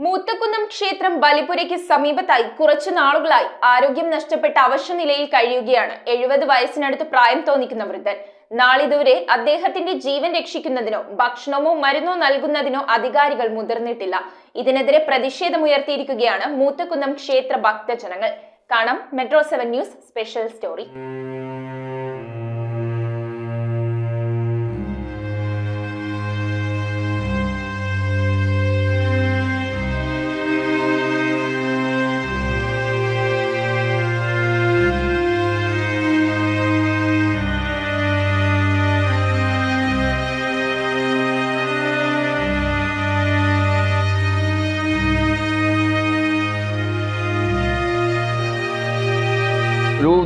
മൂത്തക്കുന്നം ക്ഷേത്രം ബലിപുരയ്ക്ക് സമീപത്തായി കുറച്ചു നാളുകളായി ആരോഗ്യം നഷ്ടപ്പെട്ട അവശനിലയിൽ കഴിയുകയാണ് 70 വയസ്സിനടുത്ത് പ്രായം തോന്നിക്കുന്ന വൃദ്ധൻ. നാളിതുവരെ അദ്ദേഹത്തിന്റെ ജീവൻ രക്ഷിക്കുന്നതിനോ ഭക്ഷണമോ മരുന്നോ നൽകുന്നതിനോ അധികാരികൾ മുതിർന്നിട്ടില്ല. ഇതിനെതിരെ പ്രതിഷേധമുയർത്തിയിരിക്കുകയാണ് മൂത്തക്കുന്നം ക്ഷേത്ര ഭക്തജനങ്ങൾ. കാണാം മെട്രോ 7 ന്യൂസ് സ്പെഷ്യൽ സ്റ്റോറി.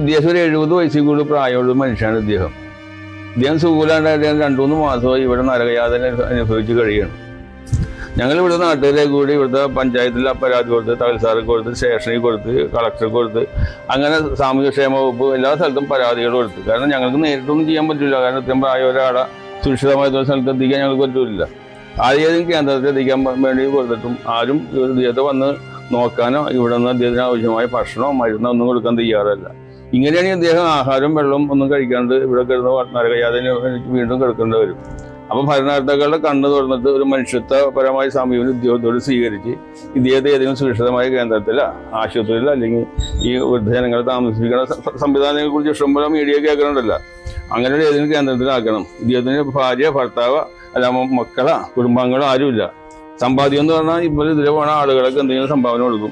ഇദ്ദേഹം ഒരു 70 വയസ്സിൽ കൂടുതൽ പ്രായമുള്ള മനുഷ്യനാണ്. ഇദ്ദേഹം സുഖമില്ലാണ്ടായിട്ട് 2-3 മാസമായി ഇവിടെ നരകയാതന അനുഭവിച്ച് കഴിയണം. ഞങ്ങൾ ഇവിടെ നാട്ടുകാരെ കൂടി ഇവിടുത്തെ പഞ്ചായത്തിൽ പരാതി കൊടുത്ത്, തഹസിൽദാർക്ക് കൊടുത്ത്, സ്റ്റേഷനിൽ കൊടുത്ത്, കളക്ടർക്ക് കൊടുത്ത്, അങ്ങനെ സാമൂഹ്യക്ഷേമ വകുപ്പ് എല്ലാ സ്ഥലത്തും പരാതികൾ കൊടുത്തു. കാരണം ഞങ്ങൾക്ക് നേരിട്ടൊന്നും ചെയ്യാൻ പറ്റില്ല. കാരണം ഇത്രയും പ്രായം ഒരാളെ സുരക്ഷിതമായ സ്ഥലത്ത് എത്തിക്കാൻ ഞങ്ങൾക്ക് പറ്റില്ല. ആദ്യം കേന്ദ്രത്തിൽ എത്തിക്കാൻ വേണ്ടി കൊടുത്തിട്ടും ആരും ഇദ്ദേഹത്തെ വന്ന് നോക്കാനോ ഇവിടെ നിന്ന് അദ്ദേഹത്തിന് ആവശ്യമായ ഭക്ഷണമോ മരുന്നോ ഒന്നും കൊടുക്കാൻ തയ്യാറല്ല. ഇങ്ങനെയാണെങ്കിൽ അദ്ദേഹം ആഹാരം വെള്ളം ഒന്നും കഴിക്കാണ്ട് ഇവിടെ കിടന്ന് നരകയാതന വീണ്ടും കിടക്കേണ്ടി വരും. അപ്പം ഭരണകർത്താക്കളുടെ കണ്ണ് തുറന്നിട്ട് ഒരു മനുഷ്യത്വപരമായ സമീപനം ഉദ്യോഗത്തോട് സ്വീകരിച്ച് ഇദ്ദേഹത്തെ ഏതെങ്കിലും സുരക്ഷിതമായ കേന്ദ്രത്തിലോ ആശുപത്രിയിലോ അല്ലെങ്കിൽ ഈ വൃദ്ധജനങ്ങൾ താമസിപ്പിക്കുന്ന സംവിധാനങ്ങളെ കുറിച്ച് ഇഷ്ടംപോലെ മീഡിയ കേൾക്കുന്നുണ്ടല്ലോ, അങ്ങനെ ഏതെങ്കിലും കേന്ദ്രത്തിലാക്കണം. ഇദ്ദേഹത്തിന് ഭാര്യ, ഭർത്താവ്, അല്ല മക്കളോ കുടുംബാംഗങ്ങളോ ആരുമില്ല. സമ്പാദ്യം എന്ന് പറഞ്ഞാൽ ഇപ്പോൾ ഇതിലെ പോണ ആളുകളൊക്കെ എന്തെങ്കിലും സംഭാവന കൊടുക്കും.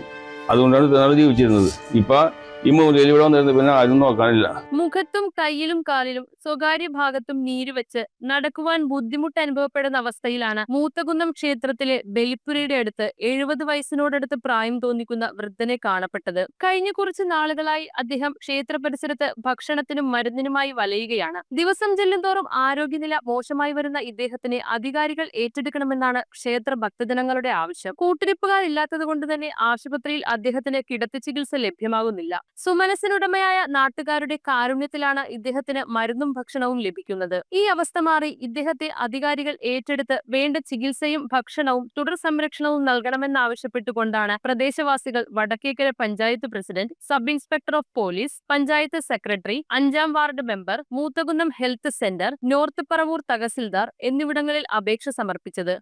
അതുകൊണ്ടാണ് ഇത്രനാൾ ജീവിച്ചിരുന്നത്. ഇപ്പൊ ഈ മൂലയിൽ ഇവിടെ വന്നിരുന്നത് പിന്നെ ആരും നോക്കാനില്ല. മുഖത്തും കയ്യിലും കാലിലും സ്വകാര്യ ഭാഗത്തും നീരുവെച്ച് നടക്കുവാൻ ബുദ്ധിമുട്ട് അനുഭവപ്പെടുന്ന അവസ്ഥയിലാണ് മൂത്തകുന്നം ക്ഷേത്രത്തിലെ ബലിപ്പുരയുടെ അടുത്ത് 70 വയസ്സിനോടടുത്ത് പ്രായം തോന്നിക്കുന്ന വൃദ്ധനെ കാണപ്പെട്ടത്. കഴിഞ്ഞ കുറച്ച് നാളുകളായി അദ്ദേഹം ക്ഷേത്ര പരിസരത്ത് ഭക്ഷണത്തിനും മരുന്നിനുമായി വലയുകയാണ്. ദിവസം ചെല്ലുന്തോറും ആരോഗ്യനില മോശമായി വരുന്ന ഇദ്ദേഹത്തിനെ അധികാരികൾ ഏറ്റെടുക്കണമെന്നാണ് ക്ഷേത്ര ഭക്തജനങ്ങളുടെ ആവശ്യം. കൂട്ടിരിപ്പുകാരില്ലാത്തത് കൊണ്ട് തന്നെ ആശുപത്രിയിൽ അദ്ദേഹത്തിന് കിടത്തി ചികിത്സ ലഭ്യമാകുന്നില്ല. സുമനസ്സിനുടമയായ നാട്ടുകാരുടെ കാരുണ്യത്തിലാണ് ഇദ്ദേഹത്തിന് മരുന്നും ഭക്ഷണവും ലഭിക്കുന്നത്. ഈ അവസ്ഥ മാറി ഇദ്ദേഹത്തെ അധികാരികൾ ഏറ്റെടുത്ത് വേണ്ട ചികിത്സയും ഭക്ഷണവും തുടർ സംരക്ഷണവും നൽകണമെന്നാവശ്യപ്പെട്ടുകൊണ്ടാണ് പ്രദേശവാസികൾ Vadakkekara panchayat president, sub inspector of police, panchayat secretary, 5ാം ward member, Moothakunnam health centre, north Paravur tahsildar എന്നിവിടങ്ങളിൽ അപേക്ഷ സമർപ്പിച്ചത്.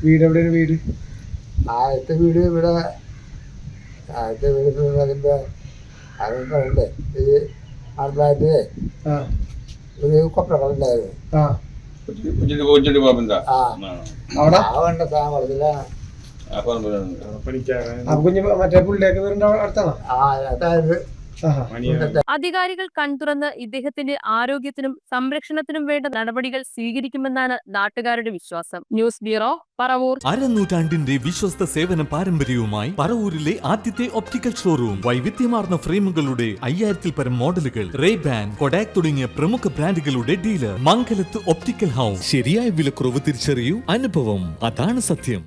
വീട് എവിടെയാണ്? വീട് ആദ്യത്തെ വീട് ഇവിടെ. ആദ്യത്തെ വീട് അതിൻ്റെ അതുകൊണ്ട് ഈ ആൾക്കാർക്ക് ഒരു കൊപ്രകളുണ്ടായിരുന്നു. ആവണ്ട താമരത്തില മറ്റേ പുള്ളിയൊക്കെ വീടിന്റെ അടുത്താണോ? അതായത് അധികാരികൾ കൺതുറന്ന് ഇദ്ദേഹത്തിന്റെ ആരോഗ്യത്തിനും സംരക്ഷണത്തിനും വേണ്ട നടപടികൾ സ്വീകരിക്കുമെന്നാണ് നാട്ടുകാരുടെ വിശ്വാസം. News bureau, Paravur. അരനൂറ്റാണ്ടിന്റെ വിശ്വസ്ത സേവന പാരമ്പര്യവുമായി പറവൂരിലെ ആദ്യത്തെ ഒപ്റ്റിക്കൽ ഷോറൂം. വൈവിധ്യമാർന്ന ഫ്രെയിമുകളുടെ 5000-ൽ പരം മോഡലുകൾ, റേ-ബാൻ, കൊഡാക് തുടങ്ങിയ പ്രമുഖ ബ്രാൻഡുകളുടെ ഡീലർ. മംഗലത്ത് ഒപ്റ്റിക്കൽ ഹൗസ്. ശരിയായ വിലക്കുറവ് തിരിച്ചറിയൂ, അനുഭവം അതാണ് സത്യം.